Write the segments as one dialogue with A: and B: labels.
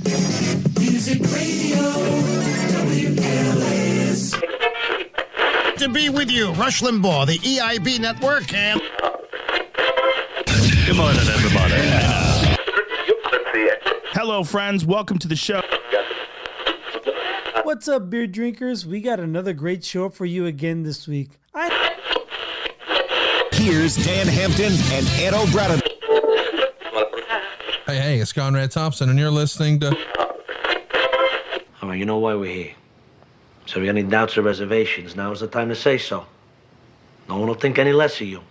A: Music Radio, WLS.
B: To be with you, Rush Limbaugh, the EIB Network, and...
C: Good morning, everybody. Hello, friends. Welcome to the show.
D: What's up, beer drinkers? We got another great show for you again this week.
E: Here's Dan Hampton and Ed O'Brien.
F: Hey, it's Conrad Thompson, and you're listening to...
G: All right, you know why we're here. So if you got any doubts or reservations, now's the time to say so. No one will think any less of you.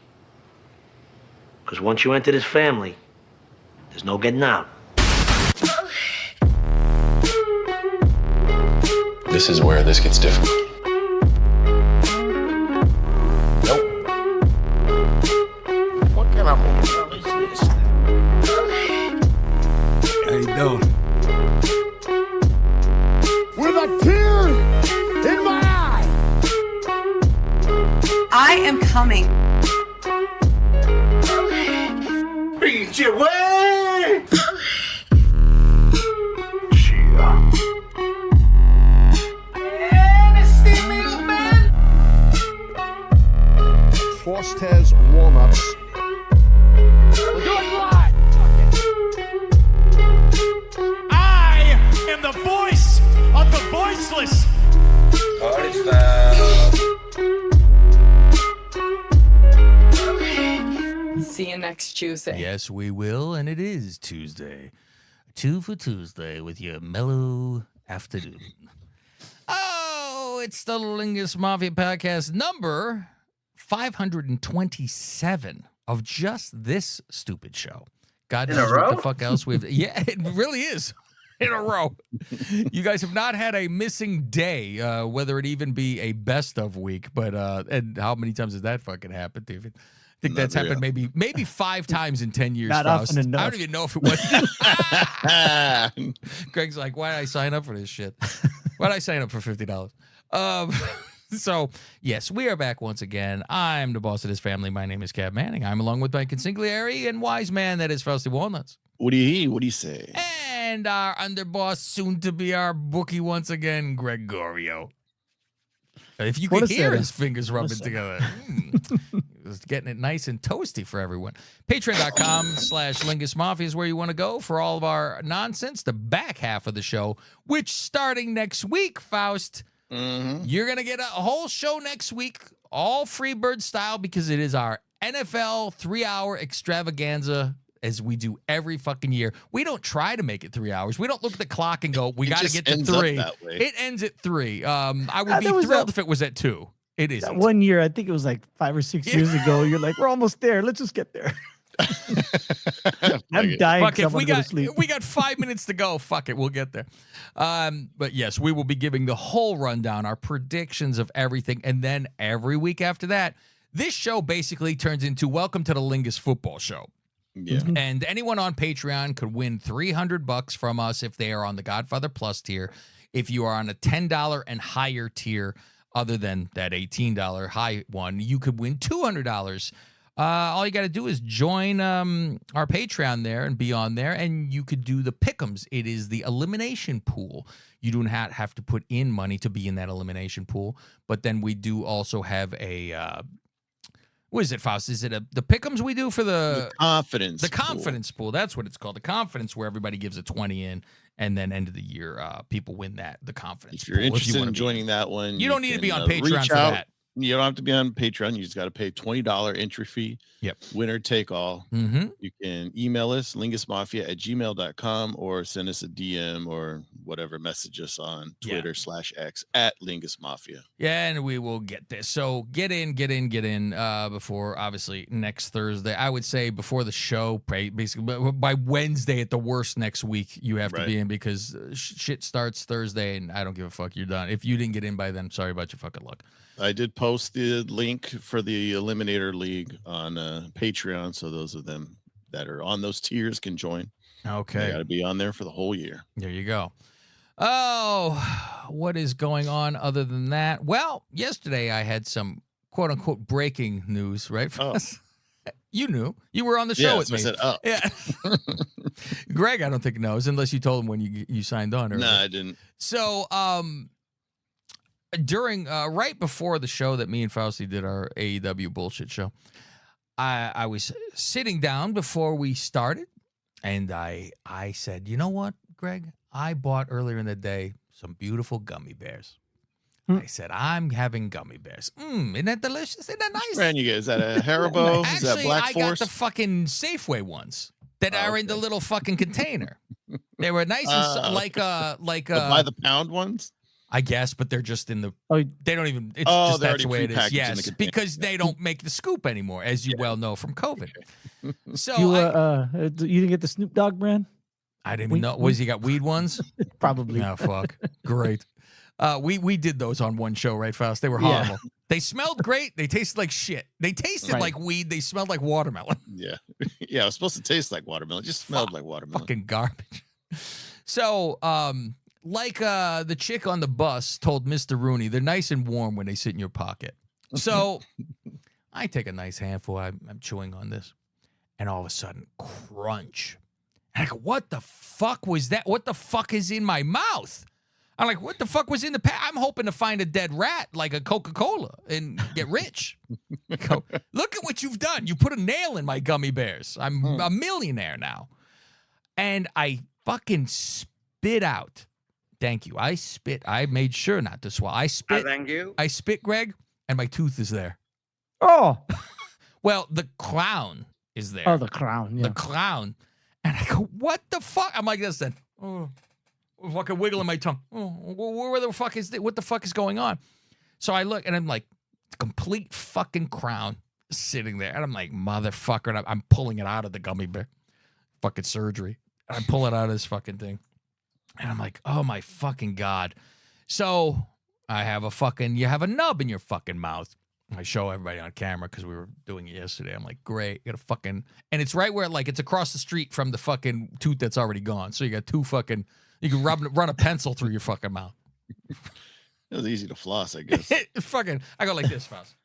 G: Because once you enter this family, there's no getting out.
H: This is where this gets difficult.
B: Nope. What kind of hotel is this?
E: How you doing?
B: With a tear in my eye.
I: I am coming.
B: Beat your way.
E: Frost has walnuts.
B: We're doing live. I am the voice of the voiceless.
I: See you next Tuesday.
J: Yes, we will, and it is Tuesday. 2 for Tuesday with your mellow afternoon. Oh, it's the Lingus Mafia podcast number 527 of just this stupid show. God knows what the fuck else we've... Yeah, it really is. In a row. You guys have not had a missing day, whether it even be a best of week, but and how many times has that fucking happened, David? I think that's happened maybe 5 times in 10 years.
D: Not
J: Faust.
D: often enough.
J: I don't even know if it was. Greg's like, why did I sign up for this shit? Why did I sign up for $50? So, yes, we are back once again. I'm the boss of this family. My name is Cab Manning. I'm along with my consigliere and wise man, that is Frosty Walnuts.
C: What do you say?
J: And our underboss, soon to be our bookie once again, Gregorio. If you could hear his fingers rubbing together. It's getting it nice and toasty for everyone. Patreon.com/Lingus Mafia is where you want to go for all of our nonsense. The back half of the show, which starting next week, Faust, you're going to get a whole show next week, all Freebird style, because it is our NFL 3-hour extravaganza, as we do every fucking year. We don't try to make it 3 hours. We don't look at the clock and go, we got to get to 3. It ends at 3. I would be thrilled if it was at 2. It is.
D: One year, I think it was like 5 or 6 years ago. You're like, we're almost there. Let's just get there. I'm dying.
J: Fuck, if we got 5 minutes to go, fuck it, we'll get there. But yes, we will be giving the whole rundown, our predictions of everything, and then every week after that, this show basically turns into Welcome to the Lingus Football Show.
C: Yeah.
J: And anyone on Patreon could win $300 from us if they are on the Godfather Plus tier. If you are on a $10 and higher tier, other than that $18 high one, you could win $200. All you got to do is join our Patreon there and be on there, and you could do the pick'ems. It is the elimination pool. You do not have to put in money to be in that elimination pool, but then we do also have a what is it, Faust? Is it the pick'ems we do for the
C: confidence?
J: The confidence pool. That's what it's called. The confidence, where everybody gives a 20 in, and then end of the year, people win the confidence.
C: If you're
J: pool,
C: interested in joining that one,
J: you don't need to be on Patreon for that.
C: You don't have to be on Patreon. You just got to pay $20 entry fee.
J: Yep.
C: Winner take all.
J: Mm-hmm.
C: You can email us, lingusmafia@gmail.com, or send us a DM or whatever, message us on Twitter /X @lingusmafia.
J: Yeah, and we will get this. So get in before, obviously, next Thursday. I would say before the show, basically by Wednesday at the worst next week, you have to be in, because shit starts Thursday, and I don't give a fuck. You're done. If you didn't get in by then, sorry about your fucking luck.
C: I did post the link for the Eliminator League on Patreon, so those of them that are on those tiers can join.
J: Okay.
C: They got to be on there for the whole year.
J: There you go. Oh, what is going on other than that? Well, yesterday I had some quote-unquote breaking news, right?
C: Oh.
J: You knew. You were on the show with
C: so
J: me.
C: I said, oh.
J: Yeah. Greg, I don't think knows unless you told him when you signed on.
C: No, I didn't.
J: So, during right before the show that me and Fausti did our AEW bullshit show, I was sitting down before we started, and I said, you know what, Greg? I bought earlier in the day some beautiful gummy bears. I said, I'm having gummy bears. Isn't that delicious? Isn't that nice?
C: Brand you get? Is that a Haribo? Is that
J: Actually,
C: Black
J: I
C: Force?
J: got the fucking Safeway ones that are in the little fucking container. They were nice and like
C: the by the pound ones?
J: I guess, but they're just in the.
D: Oh,
J: They don't even. It's
C: Oh,
J: just
C: they're
J: that's the way it
C: already
J: is.
C: prepackaged in the
J: Yes,
C: container.
J: because they don't make the scoop anymore, as you well know from COVID. So
D: you you didn't get the Snoop Dogg brand?
J: I didn't even know. Was he got weed ones?
D: Probably.
J: Oh fuck! Great. We did those on one show, right, Faust? They were
D: Yeah.
J: horrible. They smelled great. They tasted like shit. They tasted
D: Right.
J: like weed. They smelled like watermelon.
C: Yeah. Yeah, it was supposed to taste like watermelon. It just smelled like watermelon.
J: Fucking garbage. So, like the chick on the bus told Mr. Rooney, they're nice and warm when they sit in your pocket. So I take a nice handful. I'm chewing on this, and all of a sudden, crunch. And I go, what the fuck was that? What the fuck is in my mouth? I'm like, what the fuck was in the pack? I'm hoping to find a dead rat like a Coca-Cola and get rich. Go, look at what you've done. You put a nail in my gummy bears. I'm a millionaire now. And I fucking spit out. Thank you. I spit. I made sure not to swallow. I spit.
A: Thank you.
J: I spit, Greg, and my tooth is there.
D: Oh.
J: Well, the crown is there.
D: Oh, the crown. Yeah.
J: The clown. And I go, what the fuck? I'm like this then. Oh, fucking wiggling my tongue. Oh, where the fuck is what the fuck is going on? So I look and I'm like, complete fucking crown sitting there. And I'm like, motherfucker. And I'm pulling it out of the gummy bear. Fucking surgery. And I'm pulling it out of this fucking thing. And I'm like, oh my fucking God. So I have you have a nub in your fucking mouth. I show everybody on camera because we were doing it yesterday. I'm like, great. You got a fucking, and it's right where it's across the street from the fucking tooth that's already gone. So you got two fucking, you can run a pencil through your fucking mouth.
C: It was easy to floss, I guess.
J: Fucking, I go like this, Faust.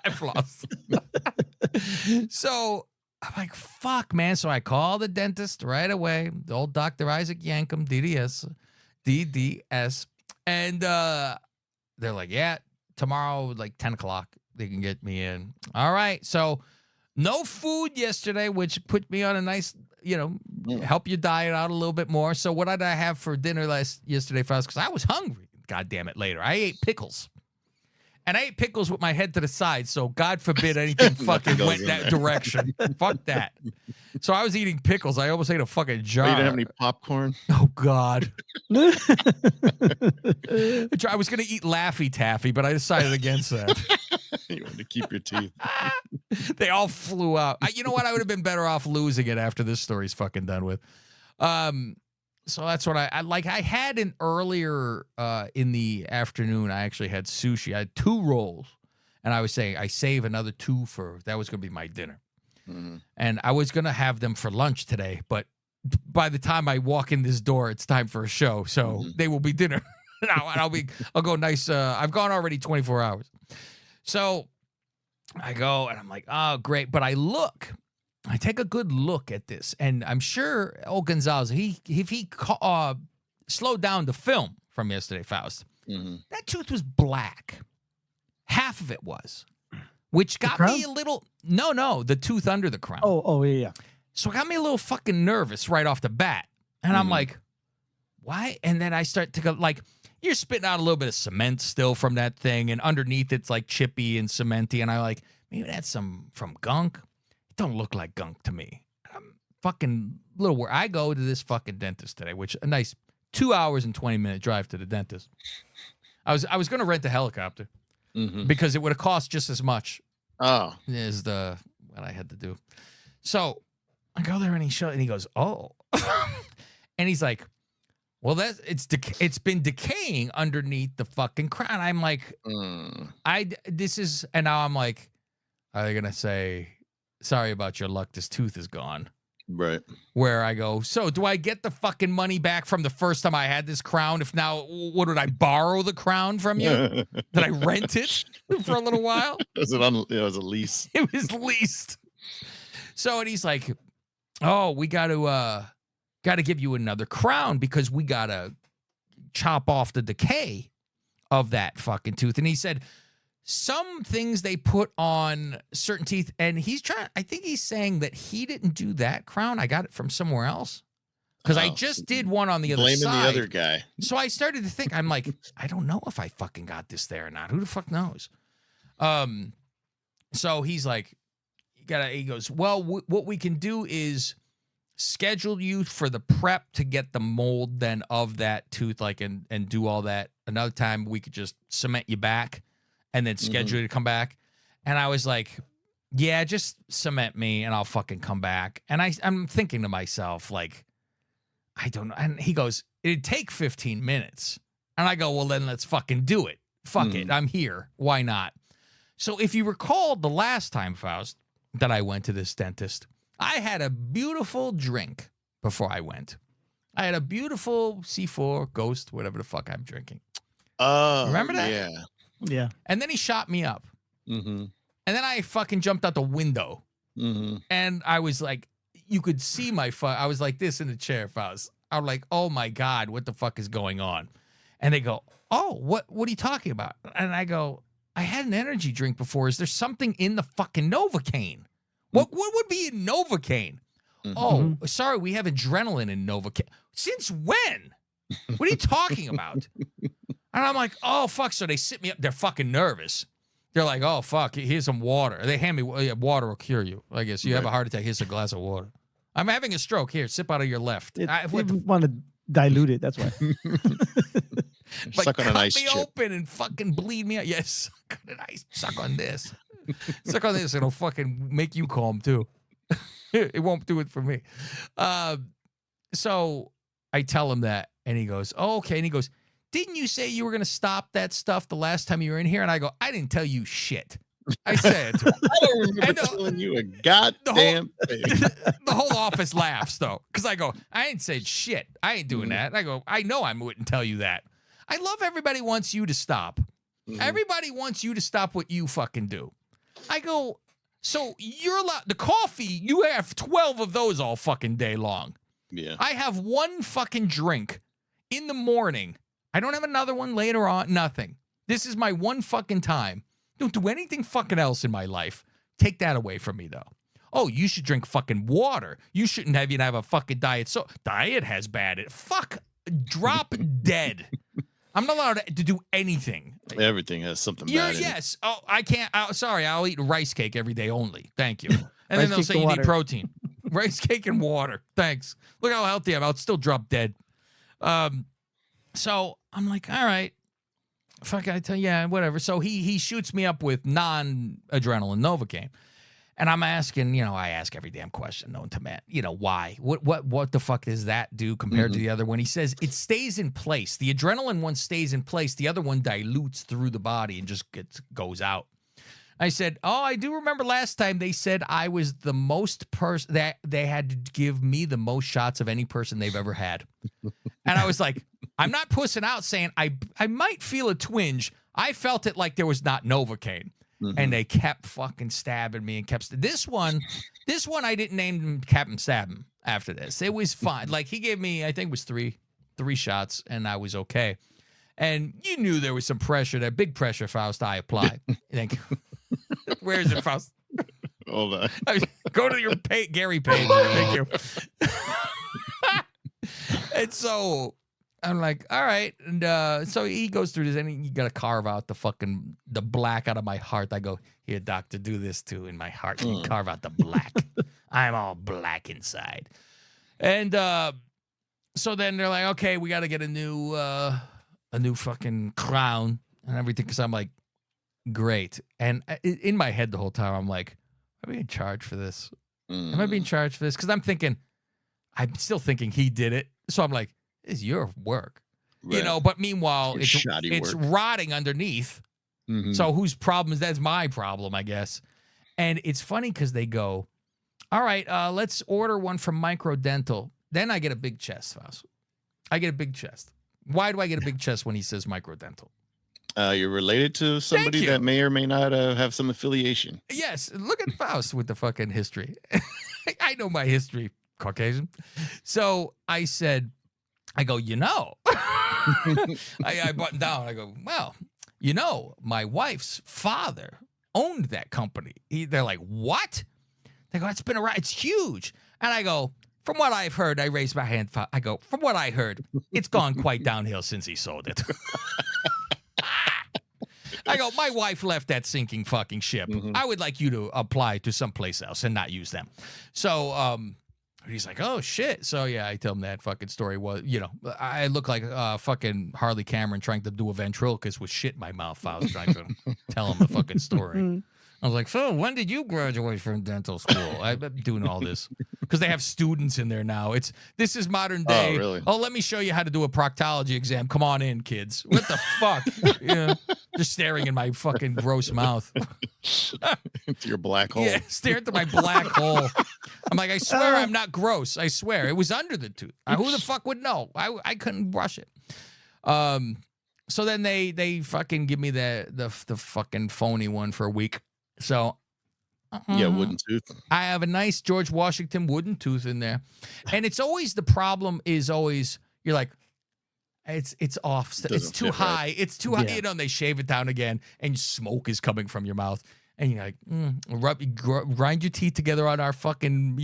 J: I floss. So I'm like, fuck, man. So I call the dentist right away. The old Dr. Isaac Yankum, DDS. And they're like, yeah, tomorrow, like 10 o'clock, they can get me in. All right. So no food yesterday, which put me on a nice, help your diet out a little bit more. So what did I have for dinner yesterday, Faust? Because I was hungry. God damn it, later. I ate pickles. And I ate pickles with my head to the side, so God forbid anything fucking went that direction. Fuck that. So I was eating pickles. I almost ate a fucking jar.
C: You didn't have any popcorn?
J: Oh, God. I was going to eat Laffy Taffy, but I decided against that.
C: You wanted to keep your teeth.
J: They all flew out. You know what? I would have been better off losing it after this story's fucking done with. So that's what I like. I had an earlier in the afternoon. I actually had sushi. I had 2 rolls, and I was saying I save another 2 for that was going to be my dinner, and I was going to have them for lunch today. But by the time I walk in this door, it's time for a show, so they will be dinner. I'll go nice. I've gone already 24 hours, so I go and I'm like, oh great, but I take a good look at this, and I'm sure Gonzalez, if he slowed down the film from yesterday, Faust, that tooth was black. Half of it was, which got me a little. No, the tooth under the crown.
D: Oh, yeah.
J: So it got me a little fucking nervous right off the bat, and I'm like, why? And then I start to go like, you're spitting out a little bit of cement still from that thing, and underneath it's like chippy and cementy, and I like maybe that's some from gunk. Don't look like gunk to me. I'm fucking little where I go to this fucking dentist today, which a nice 2 hours and 20-minute drive to the dentist. I was going to rent a helicopter because it would have cost just as much as what I had to do. So I go there and he goes, oh, and he's like, well, it's been decaying underneath the fucking crown. I'm like, and now I'm like, are they gonna say? Sorry about your luck. This tooth is gone.
C: Right.
J: Where I go, so do I get the fucking money back from the first time I had this crown? If now, what did I borrow the crown from you? Did I rent it for a little while?
C: It was a lease.
J: It was leased. So, and he's like, oh, we got to give you another crown because we got to chop off the decay of that fucking tooth. And he said, some things they put on certain teeth, and I think he's saying that he didn't do that crown. I got it from somewhere else because I just did one on the other side.
C: Blaming the other guy.
J: So I started to think, I'm like, I don't know if I fucking got this there or not. Who the fuck knows? So he's like, he goes, well, what we can do is schedule you for the prep to get the mold then of that tooth, like, and do all that. Another time we could just cement you back and then schedule you to come back. And I was like, yeah, just cement me and I'll fucking come back. And I'm thinking to myself, like, I don't know. And he goes, it'd take 15 minutes. And I go, well, then let's fucking do it. Fuck it. I'm here. Why not? So if you recall the last time, Faust, that I went to this dentist, I had a beautiful drink before I went. I had a beautiful C4 Ghost, whatever the fuck I'm drinking.
C: Oh,
J: remember that?
C: Yeah.
D: Yeah.
J: And then he shot me up.
C: Mm-hmm.
J: And then I fucking jumped out the window.
C: Mm-hmm.
J: And I was like, you could see I was like this in the chair, Faust. I'm like, oh my God, what the fuck is going on? And they go, oh, what are you talking about? And I go, I had an energy drink before. Is there something in the fucking Novocaine? What would be in Novocaine? Mm-hmm. Oh, sorry, we have adrenaline in Novocaine. Since when? What are you talking about? And I'm like, oh, fuck. So they sit me up. They're fucking nervous. They're like, oh, fuck, here's some water. They hand me water will cure you. I guess you have a heart attack. Here's a glass of water. I'm having a stroke. Here, sip out of your left.
D: You want to dilute it. That's why.
J: Like,
C: suck on an ice
J: cut me
C: chip.
J: open and fucking bleed me out. Yes, suck on an ice. Suck on this. Suck on this. It'll fucking make you calm, too. It won't do it for me. So I tell him that, and he goes, oh, okay. And he goes, didn't you say you were going to stop that stuff the last time you were in here? And I go, I didn't tell you shit. I said it to him.
C: I don't remember telling you a goddamn thing.
J: The whole office laughs, though, because I go, I ain't said shit. I ain't doing that. I go, I know I wouldn't tell you that. I love everybody wants you to stop. Everybody wants you to stop what you fucking do. I go, so you're allowed, the coffee, you have 12 of those all fucking day long.
C: Yeah.
J: I have one fucking drink in the morning. I don't have another one later on. Nothing. This is my one fucking time. Don't do anything fucking else in my life. Take that away from me, though. Oh, you should drink fucking water. You shouldn't even have a fucking diet. So diet has bad. Fuck. Drop dead. I'm not allowed to do anything.
C: Everything has something bad in
J: yes. Oh, I can't. Sorry, I'll eat rice cake every day only. Thank you. And then they'll say you need protein. Rice cake and water. Thanks. Look how healthy I am. I'll still drop dead. So I'm like, all right. Fuck, I tell you, yeah, whatever. So he shoots me up with non-adrenaline Novocaine. And I'm asking, I ask every damn question known to man. Why? What the fuck does that do compared to the other one? He says it stays in place. The adrenaline one stays in place. The other one dilutes through the body and just goes out. I said, oh, I do remember last time they said I was the most person that they had to give me the most shots of any person they've ever had. And I was like, I'm not pussing out saying I might feel a twinge. I felt it like there was not Novocaine. And they kept fucking stabbing me and kept this one I didn't name him Captain Stabbing after this. It was fine. Like he gave me, I think it was three shots and I was okay. And you knew there was some pressure, that big pressure, Faust, I applied. Thank you. Where is it, Faust?
C: Hold on.
J: Go to your Gary page. Thank you. And so I'm like, all right. And so he goes through this, and you got to carve out the black out of my heart. I go, here, doctor, do this too in my heart. You carve out the black. I'm all black inside. And so then they're like, okay, we got to get a new fucking crown and everything. Because I'm like, great. And in my head the whole time, I'm like, am I being charged for this? Am I being charged for this? Because I'm still thinking he did it. So I'm like, it's your work,
C: Right.
J: but meanwhile,
C: Shoddy
J: it's
C: work.
J: rotting underneath. So whose problem is that's my problem, I guess. And it's funny because they go, all right, let's order one from Microdental. Then I get a big chest, Faust. I get a big chest. Why do I get a big chest when he says Microdental?
C: You're related to somebody that may or may not have some affiliation.
J: Yes, look at Faust with the fucking history. I know my history, Caucasian. So I said, I go, I buttoned down. I go, well, my wife's father owned that company. They're like, what? They go, it's been around. It's huge. And I go, from what I've heard, I raised my hand. I go, from what I heard, it's gone quite downhill since he sold it. I go, my wife left that sinking fucking ship. I would like you to apply to someplace else and not use them. So he's like, oh, shit. So, yeah, I tell him that fucking story was, I look like fucking Harley Cameron trying to do a ventriloquist with shit in my mouth. I was trying to tell him the fucking story. I was like, so when did you graduate from dental school? I'm doing all this because they have students in there now. This is modern day.
C: Oh, really?
J: Oh, let me show you how to do a proctology exam. Come on in, kids. What the fuck? Just staring in my fucking gross mouth.
C: Into your black hole.
J: Yeah, stare into my black hole. I'm like, I swear I'm not gross. I swear. It was under the tooth. Who the fuck would know? I couldn't brush it. So then they fucking give me the fucking phony one for a week. So
C: yeah, wooden tooth.
J: I have a nice George Washington wooden tooth in there. And it's always the problem is always you're like, it's off. It's too high. Right. It's too high.
D: Yeah.
J: And they shave it down again and smoke is coming from your mouth. And you're like, grind your teeth together on our fucking,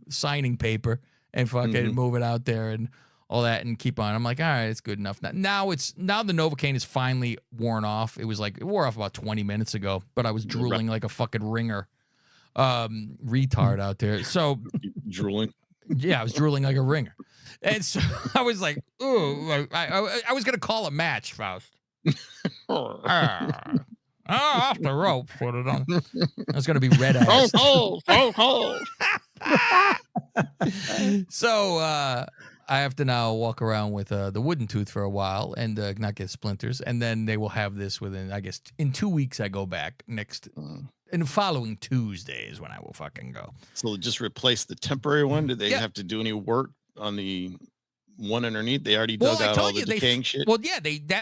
J: signing paper and fucking move it out there and all that and keep on. I'm like, all right, it's good enough. Now the Novocaine is finally worn off. It wore off about 20 minutes ago, but I was drooling like a fucking ringer retard out there. So
C: drooling.
J: Yeah, I was drooling like a ringer. And so I was like, ooh, I was going to call a match, Faust. Off the rope. Put it on. I was going to be red ass. So I have to now walk around with the wooden tooth for a while and not get splinters. And then they will have this within, I guess, in 2 weeks I go back in the following Tuesday is when I will fucking go.
C: So just replace the temporary one? Did they have to do any work on the one underneath? They already dug out all the decaying shit?
J: Well, yeah,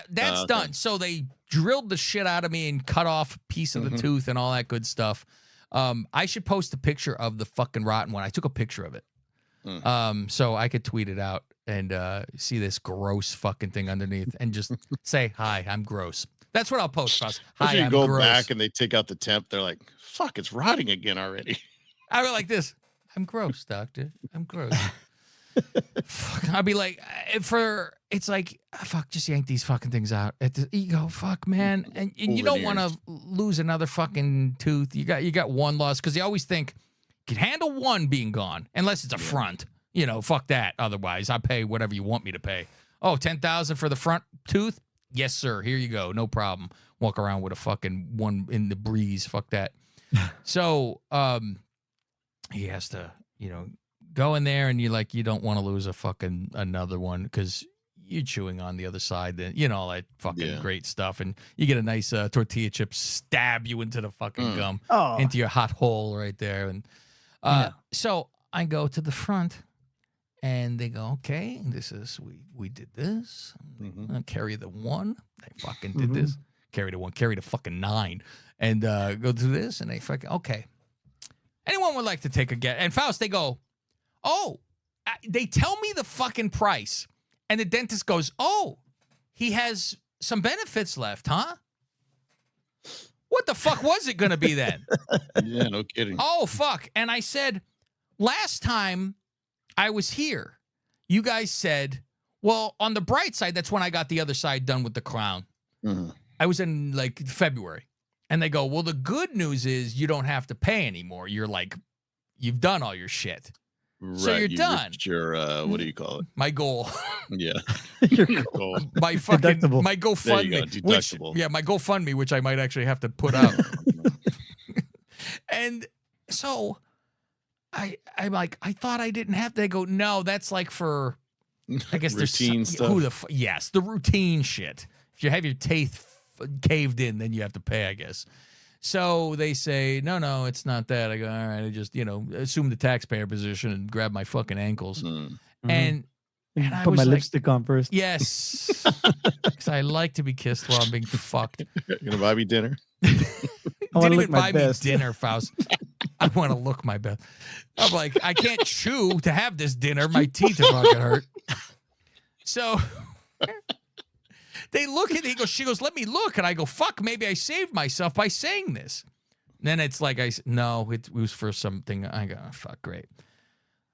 J: that's done. So they drilled the shit out of me and cut off a piece of the tooth and all that good stuff. I should post a picture of the fucking rotten one. I took a picture of it. So I could tweet it out and see this gross fucking thing underneath and just say, hi, I'm gross. That's what I'll post. Hi, I'm
C: go
J: gross.
C: back and they take out the temp. They're like, fuck, it's rotting again already.
J: I go like this. I'm gross, doctor. I'm gross. Fuck, I'll be like, it's like, fuck, just yank these fucking things out. You go, fuck, man. And you don't want to lose another fucking tooth. You got one loss because you always think, you can handle one being gone, unless it's a front. Fuck that. Otherwise, I'll pay whatever you want me to pay. Oh, $10,000 for the front tooth? Yes, sir. Here you go. No problem. Walk around with a fucking one in the breeze. Fuck that. So he has to, go in there and you don't want to lose a fucking another one because you're chewing on the other side. Then all that fucking great stuff, and you get a nice tortilla chip stab you into the fucking gum, into your hot hole right there, and so I go to the front. And they go, okay, this is, we did this. I'll carry the one. They fucking did this. Carry the one, carry the fucking 9. And go through this. And they fucking, okay. Anyone would like to take a guess? And Faust, they go, they tell me the fucking price. And the dentist goes, oh, he has some benefits left, huh? What the fuck was it going to be then?
C: Yeah, no kidding.
J: Oh, fuck. And I said, last time I was here, you guys said, well, on the bright side, that's when I got the other side done with the crown. I was in like February. And they go, well, the good news is you don't have to pay anymore. You're like, you've done all your shit.
C: Right,
J: so you're done.
C: Your, what do you call it?
J: My goal.
C: Yeah.
D: Your goal.
J: My fucking,
D: Deductible.
J: my GoFundMe.
C: Deductible.
J: My GoFundMe, which I might actually have to put out. And so I'm like, I thought I didn't have to. They go, no, that's like for, I guess
C: routine
J: there's
C: stuff.
J: Yes, the routine shit. If you have your teeth caved in, then you have to pay, I guess. So they say, no, it's not that. I go, all right, I just, assume the taxpayer position and grab my fucking ankles.
C: Mm.
J: And I
D: put
J: was
D: my
J: like,
D: lipstick on first.
J: yes, because I like to be kissed while I'm being fucked.
C: You gonna buy me dinner?
D: I wanna
J: Didn't
D: look
J: even
D: my
J: buy me
D: best.
J: dinner, Faust. I want to look my best. I'm like, I can't chew to have this dinner. My teeth are fucking hurt. So they look at it. She goes, let me look. And I go, fuck, maybe I saved myself by saying this. And then it's like, no, it was for something. I go, oh, fuck, great.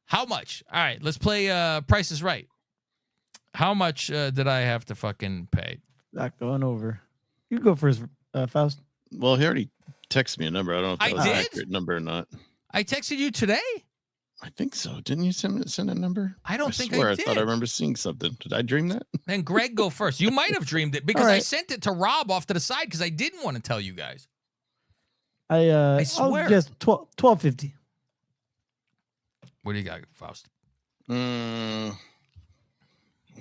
J: How much? All right, let's play Price is Right. How much did I have to fucking pay?
D: Not going over. You go first, Faust.
C: Well, he already texted me a number. I don't know if that
J: I
C: was an
J: did?
C: accurate number or not.
J: I texted you today?
C: I think so. Didn't you send a number?
J: I don't think
C: swear,
J: I
C: I thought I
J: did.
C: remember seeing something. Did I dream that?
J: Then Greg, go first. You might have dreamed it because
D: All
J: I
D: right.
J: sent it to Rob off to the side because I didn't want to tell you guys.
D: I
J: swear.
D: I'll just 12.50.
J: What do you got, Faust?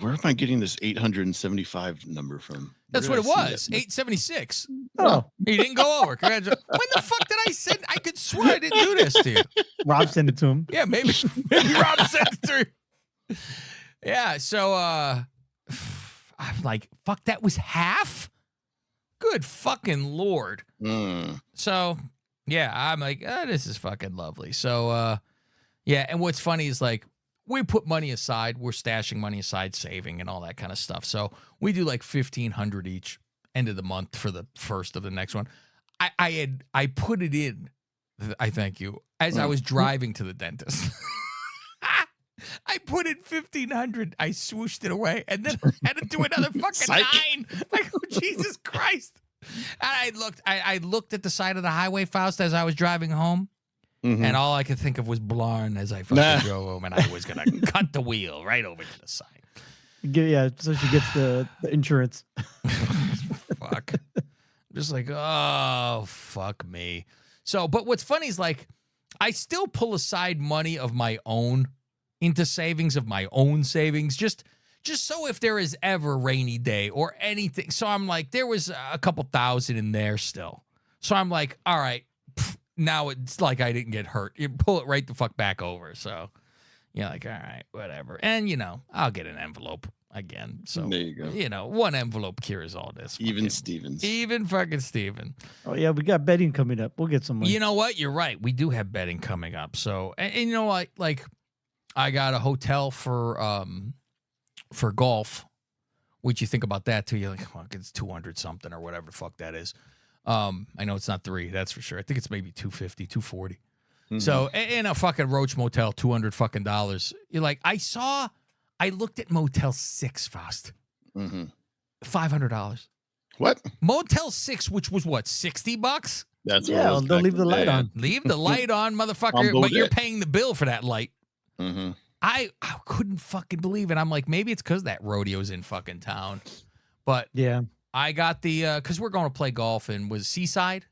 C: Where am I getting this 875 number from?
J: That's
C: Where
J: what
C: did
J: it
C: I see
J: was.
C: that?
J: 876.
D: Oh,
J: He didn't go over. Congratulations. When the fuck did I send? I could swear I didn't do this to you.
D: Rob sent it to him.
J: Yeah, maybe Rob sent it to you. Yeah, so I'm like, fuck, that was half? Good fucking Lord.
C: Mm.
J: So, yeah, I'm like, this is fucking lovely. So, yeah, and what's funny is like, we put money aside, we're stashing money aside, saving and all that kind of stuff. So we do like $1,500 each end of the month for the first of the next one. I put it in, I thank you, as I was driving to the dentist. I put in $1,500. I swooshed it away, and then I had to do another fucking
C: Psych.
J: 9. Like, oh, Jesus Christ! And I looked at the side of the highway, Faust, as I was driving home,
C: Mhm.
J: and all I could think of was Blarn as I fucking drove home, and I was gonna cut the wheel right over to the side.
D: Yeah, so she gets the insurance.
J: Fuck. I'm just like, oh, fuck me. So, but what's funny is like, I still pull aside money of my own into savings of my own savings, just so if there is ever a rainy day or anything. So I'm like, there was a couple thousand in there still. So I'm like, all right, now it's like I didn't get hurt. You pull it right the fuck back over. So you're like, all right, whatever. And, I'll get an envelope again. So,
C: There you go.
J: one envelope cures all this.
C: Even
J: fucking-
C: Stevens.
J: Even fucking Steven.
D: Oh yeah, we got betting coming up. We'll get some money.
J: You know what? You're right. We do have betting coming up. So, and you know what? Like, I got a hotel for golf. Which you think about that too? You're like, fuck, it's 200 something or whatever the fuck that is. I know it's not 3. That's for sure. I think it's maybe 250, 240. So in a fucking Roach Motel, $200 fucking dollars. You're like, I looked at Motel 6, Faust.
C: Mm-hmm.
J: $500.
C: What?
J: Motel 6, which was what, $60?
C: That's
D: Yeah,
C: what
D: they'll leave the light on.
J: Leave the light on, motherfucker.
C: On
J: But you're
C: Bodette.
J: paying the bill for that light.
C: Mm-hmm.
J: I couldn't fucking believe it. I'm like, maybe it's because that rodeo's in fucking town. But
D: Yeah.
J: I got the, because we're going to play golf in, was Seaside?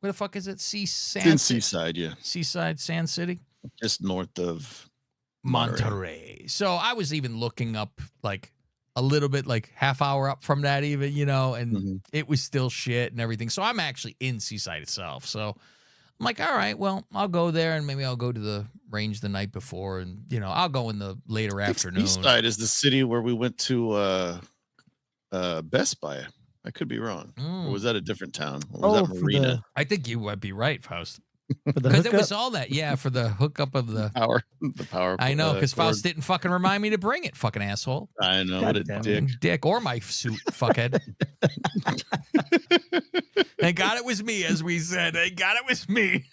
J: Where the fuck is it?
C: It's in Seaside, yeah.
J: Seaside, Sand City?
C: Just north of Monterey.
J: Monterey. So I was even looking up like a little bit, like half hour up from that even, and
C: Mhm.
J: it was still shit and everything. So I'm actually in Seaside itself. So I'm like, all right, well, I'll go there and maybe I'll go to the range the night before and, I'll go in the later afternoon.
C: Seaside is the city where we went to Best Buy. I could be wrong. Or was that a different town? Or was that
D: for
C: Marina?
J: I think you would be right, Faust.
D: the
J: Because it was
D: hookup?
J: all that, for the hookup of the.
C: The power.
J: I know, because
C: cord.
J: Faust didn't fucking remind me to bring it, fucking asshole.
C: I know, what a
D: Goddamn.
C: dick.
J: Dick or my suit, fuckhead. Thank God it was me, as we said. Thank God it was me.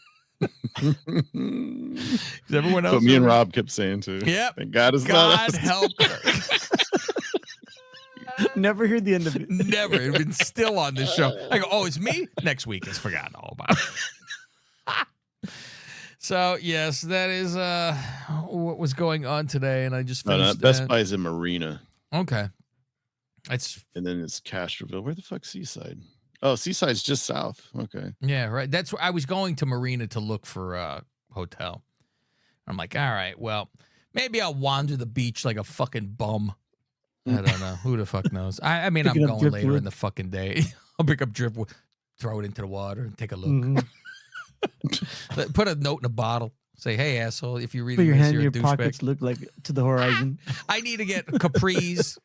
J: 'Cause everyone else.
C: But me and Rob kept saying too.
J: Yep.
C: Thank God it's not
J: God
C: us.
J: help her.
D: Never heard the end of it.
J: Never. It's been still on this show. I go, oh, it's me? Next week it's forgotten all about it. So, yes, that is what was going on today. And I just
C: No,
J: finished
C: Best
J: that.
C: Buy is in Marina,
J: Okay. It's,
C: and then it's Castroville. Where the fuck's Seaside? Oh, Seaside's just south. Okay.
J: yeah, right. That's where I was going to Marina to look for a hotel. I'm like, all right, well, maybe I'll wander the beach like a fucking bum. I don't know. Who the fuck knows? I mean,
D: Picking
J: I'm
D: up
J: going later
D: driftwood.
J: in the fucking day. I'll pick up driftwood. throw it into the water and take a look.
D: Mhm.
J: Put a note in a bottle. Say, hey, asshole, if you really
D: Put your hand in
J: you're
D: your
J: a
D: pockets,
J: douchebag.
D: look like to the horizon.
J: I need to get capris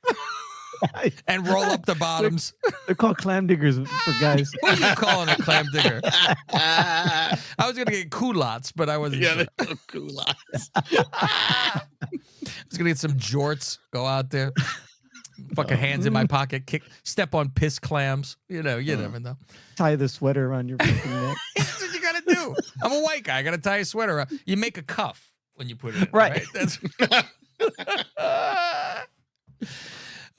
J: and roll up the bottoms.
D: They're called clam diggers for guys.
J: What are you calling a clam digger? I was gonna get culottes, but I wasn't.
C: Yeah,
J: sure.
C: they're so culottes.
J: I was gonna get some jorts. Go out there, fucking hands in my pocket, step on piss clams. You never know.
D: Tie the sweater around your fucking neck.
J: That's what you gotta do. I'm a white guy. I gotta tie a sweater around. You make a cuff when you put it in.
D: Right.
J: That's.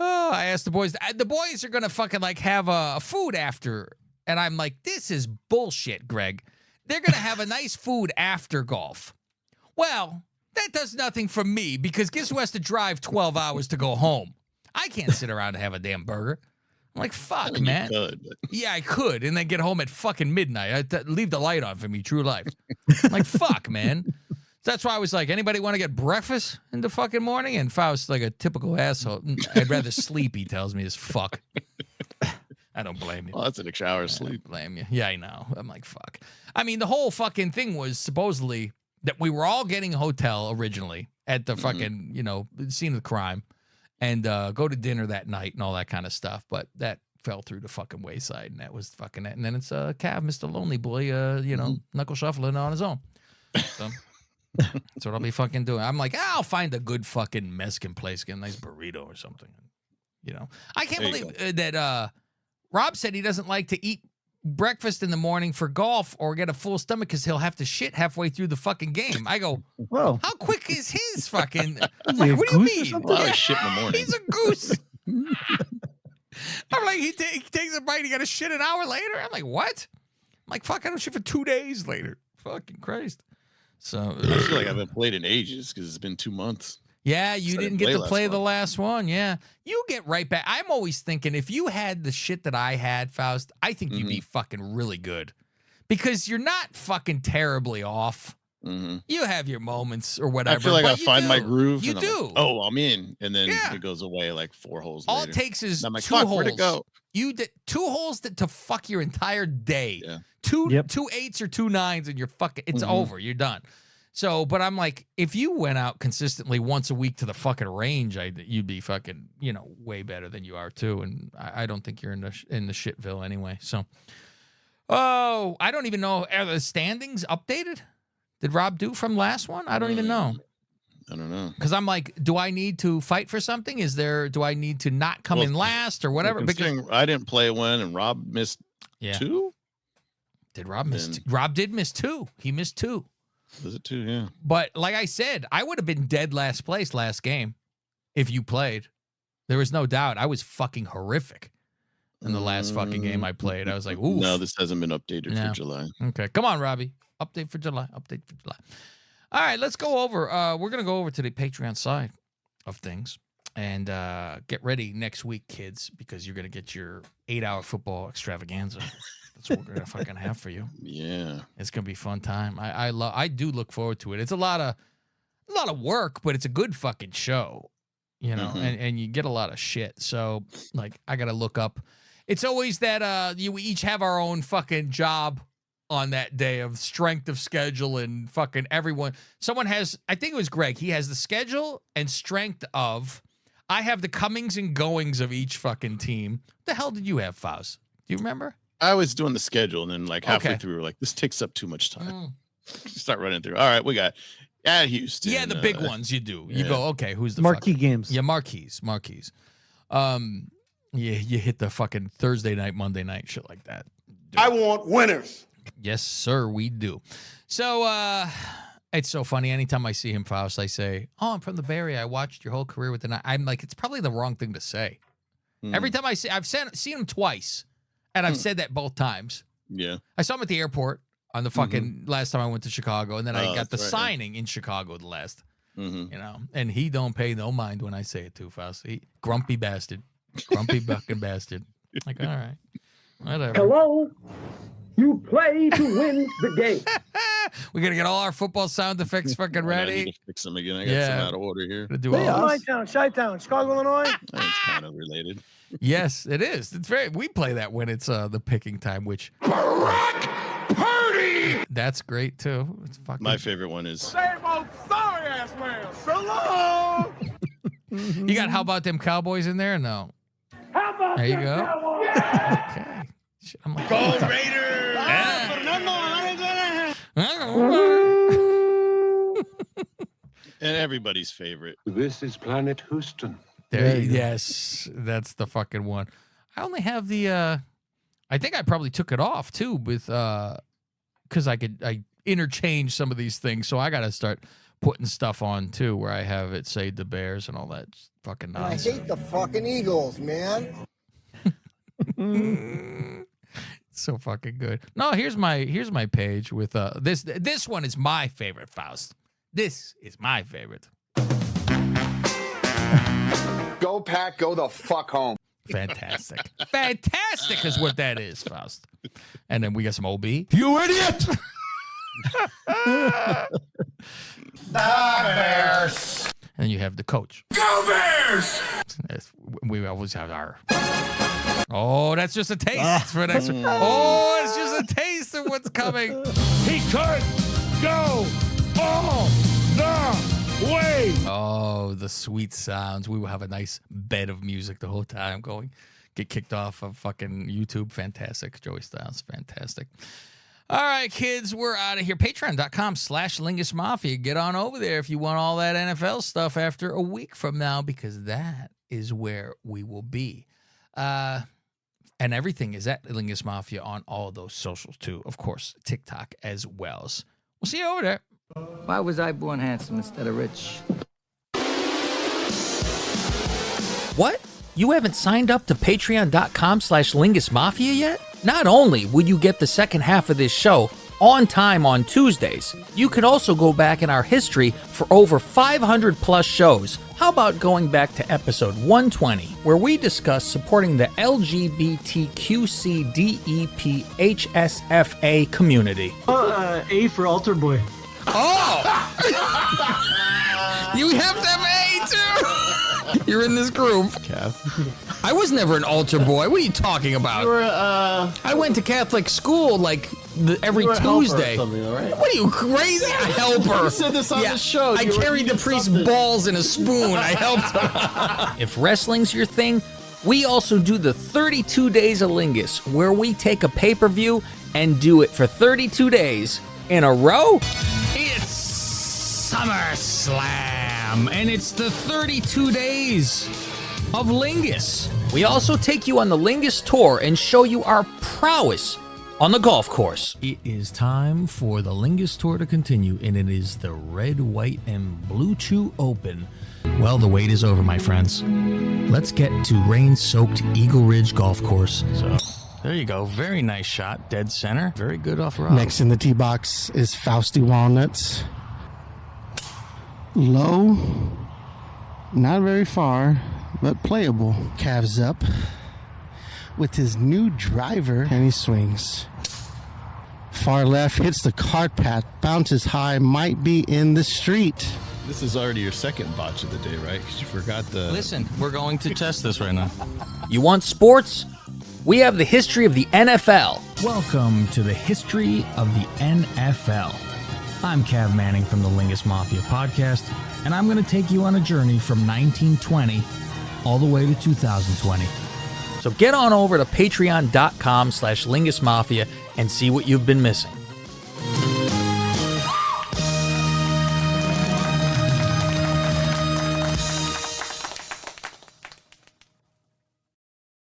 J: Oh, I asked the boys. The boys are gonna fucking like have a food after, and I'm like, this is bullshit, Greg. They're gonna have a nice food after golf. Well, that does nothing for me because guess who has to drive 12 hours to go home? I can't sit around and have a damn burger. I'm like, fuck, man.
C: You could, but
J: Yeah, I could, and then get home at fucking midnight. Leave the light on for me, true life. I'm like, fuck, man. That's why I was like, anybody want to get breakfast in the fucking morning? And Faust, like a typical asshole. I'd rather sleep, he tells me, as fuck. I don't blame you.
C: well, that's an extra hour of
J: I
C: sleep.
J: don't blame you. Yeah, I know. I'm like, fuck. I mean, the whole fucking thing was supposedly that we were all getting a hotel originally at the fucking, scene of the crime and go to dinner that night and all that kind of stuff. But that fell through the fucking wayside, and that was fucking it. And then it's Cav, Mr. Lonely Boy, knuckle shuffling on his own. So that's what I'll be fucking doing. I'm like, I'll find a good fucking Mexican place, get a nice burrito or something. I can't
C: There you
J: believe that Rob said he doesn't like to eat breakfast in the morning for golf or get a full stomach because he'll have to shit halfway through the fucking game. I go,
D: Whoa.
J: how quick is his fucking? I'm
D: he a
J: like, what do you
D: goose or
J: mean?
D: something?
C: Well, I was shit in the morning.
J: He's a goose. I'm like, he takes a bite, he got to shit an hour later. I'm like, what? I'm like, fuck, I don't shit for 2 days later. Fucking Christ. So
C: I feel like I haven't played in ages because it's been 2 months.
J: yeah, you
C: So I
J: didn't
C: didn't
J: get
C: play
J: to
C: last
J: play the
C: one.
J: last one. Yeah. You get right back. I'm always thinking if you had the shit that I had, Faust, I think you'd be fucking really good because you're not fucking terribly off.
C: Mm-hmm.
J: You have your moments or whatever.
C: I feel like
J: but
C: I
J: you
C: find my
J: do.
C: groove.
J: You
C: and I'm
J: do.
C: like, oh, I'm in, and then
J: Yeah.
C: it goes away like 4 holes
J: All
C: later.
J: it takes is
C: And I'm like,
J: 2
C: fuck,
J: holes.
C: where'd it go?
J: You did 2 holes to fuck your entire day.
C: Yeah.
J: Two
D: Yep.
J: 2 8s or 2 9s and you're fucking. It's
C: Mhm.
J: over. You're done. So, but I'm like, if you went out consistently once a week to the fucking range, you'd be fucking, way better than you are too. And I don't think you're in the shitville anyway. So, I don't even know. Are the standings updated? Did Rob do from last one? I don't even know.
C: I don't know.
J: Because I'm like, do I need to fight for something? Do I need to not come
C: Well,
J: in last or whatever? Because
C: Considering I didn't play one and Rob missed
J: yeah,
C: 2.
J: did Rob miss?
C: Then-
J: Rob did miss 2. He missed 2.
C: Was it 2? Yeah.
J: But like I said, I would have been dead last place last game if you played. There was no doubt. I was fucking horrific in the last fucking game I played. I was like, ooh.
C: No, this hasn't been updated
J: No.
C: for July.
J: Okay, come on, Robbie. Update for July. Update for July. All right, let's go over. We're gonna go over to the Patreon side of things and get ready next week, kids, because you're gonna get your 8-hour football extravaganza. That's what we're gonna fucking have for you.
C: Yeah.
J: It's gonna be a fun time. I do look forward to it. It's a lot of work, but it's a good fucking show,
C: Mhm.
J: and you get a lot of shit. So like I gotta look up. It's always that we each have our own fucking job on that day of strength of schedule and fucking everyone. Someone has, I think it was Greg. He has the schedule and strength of. I have the comings and goings of each fucking team. What the hell did you have, Faust? Do you remember?
C: I was doing the schedule, and then like halfway
J: Okay.
C: through, we're like, this takes up too much time.
J: Mm.
C: Start running through. All right, we got at Houston.
J: Yeah, the big ones you do. You
C: yeah.
J: go, okay, who's the
D: Marquee
J: fucking,
D: games.
J: Yeah, marquees. You hit the fucking Thursday night, Monday night, shit like that.
E: I want winners.
J: Yes, sir, we do. So it's so funny. Anytime I see him, Faust, I say, "Oh, I'm from the Bay Area. I watched your whole career with the night." I'm like, it's probably the wrong thing to say.
C: Hmm.
J: Every time I've seen him twice, and I've said that both times.
C: Yeah.
J: I saw him at the airport on the fucking last time I went to Chicago, and then I
C: Oh,
J: got the
C: that's right, yeah.
J: signing in Chicago the last.
C: Mm-hmm.
J: And he don't pay no mind when I say it too, Faust. Grumpy bastard. Grumpy fucking bastard. Like, all right. Whatever.
A: Hello? You play to win the game.
J: We're gonna get all our football sound effects fucking
C: I need
J: ready.
C: to fix them again. I got
J: Yeah.
C: some out of order here.
J: Gonna do
A: Hey,
J: all
A: my town, Chi-Town, Chicago, Illinois.
C: It's kind of related.
J: Yes, it is. It's very. We play that when it's the picking time, which
E: Purdy!
J: that's great too. It's fucking.
C: My favorite one is
E: Same old sorry ass man. So long!
J: You got How About Them Cowboys in there? Or no.
E: How about
J: There you
E: them
J: go.
E: Cowboys?
J: Okay. Shit, I'm like,
E: Go Raiders!
C: and everybody's favorite.
A: This is Planet Houston.
J: There, yes, that's the fucking one. I only have the. I think I probably took it off too, with because I interchange some of these things, so I got to start putting stuff on too, where I have it say the Bears and all that fucking nonsense.
K: I hate the fucking Eagles, man.
J: So fucking good. No, here's my page with this one is my favorite, Faust. This is my favorite.
E: Go Pack, go the fuck home.
J: Fantastic. Fantastic is what that is, Faust. And then we got some OB.
F: You idiot!
E: Bears!
J: And then you have the coach.
E: Go Bears!
J: We always have our. Oh, that's just a taste for next one. Oh, it's just a taste of what's coming.
E: He could go all the way.
J: Oh, the sweet sounds. We will have a nice bed of music the whole time going. Get kicked off of fucking YouTube. Fantastic. Joey Styles. Fantastic. All right, kids, we're out of here. Patreon.com/Lingus Mafia. Get on over there if you want all that NFL stuff after a week from now, because that is where we will be. And everything is at Lingus Mafia on all of those socials too. Of course, TikTok as well. We'll see you over there.
K: Why was I born handsome instead of rich?
L: What? You haven't signed up to patreon.com/Lingus Mafia yet? Not only will you get the second half of this show on time on Tuesdays, you can also go back in our history for over 500 plus shows. How about going back to episode 120, where we discuss supporting the LGBTQCDEPHSFA community?
D: A for altar boy.
J: Oh! You have to have A too! You're in this group. I was never an altar boy. What are you talking about?
D: You were,
L: I went to Catholic school like every Tuesday.
D: Right?
L: What are you, crazy? A helper.
D: You said this on the show.
L: I carried the priest's balls in a spoon. I helped him. If wrestling's your thing, we also do the 32 Days of Lingus, where we take a pay-per-view and do it for 32 days in a row. It's SummerSlam, and it's the 32 days of Lingus. We also take you on the Lingus tour and show you our prowess on the golf course. It is time for the Lingus tour to continue, and it is the Red, White, and Blue Chew Open. Well, the wait is over, my friends. Let's get to rain-soaked Eagle Ridge Golf Course. So, there you go. Very nice shot. Dead center. Very good off-road.
D: Next in the tee box is Fausty Walnuts. Low, not very far, but playable. Calves up with his new driver, and he swings. Far left, hits the cart path, bounces high, might be in the street.
C: This is already your second botch of the day, right? Because you forgot the...
L: Listen, we're going to test this right now. You want sports? We have the history of the NFL. Welcome to the history of the NFL. I'm Cav Manning from the Lingus Mafia podcast, and I'm going to take you on a journey from 1920 all the way to 2020. So get on over to patreon.com/Lingus Mafia and see what you've been missing.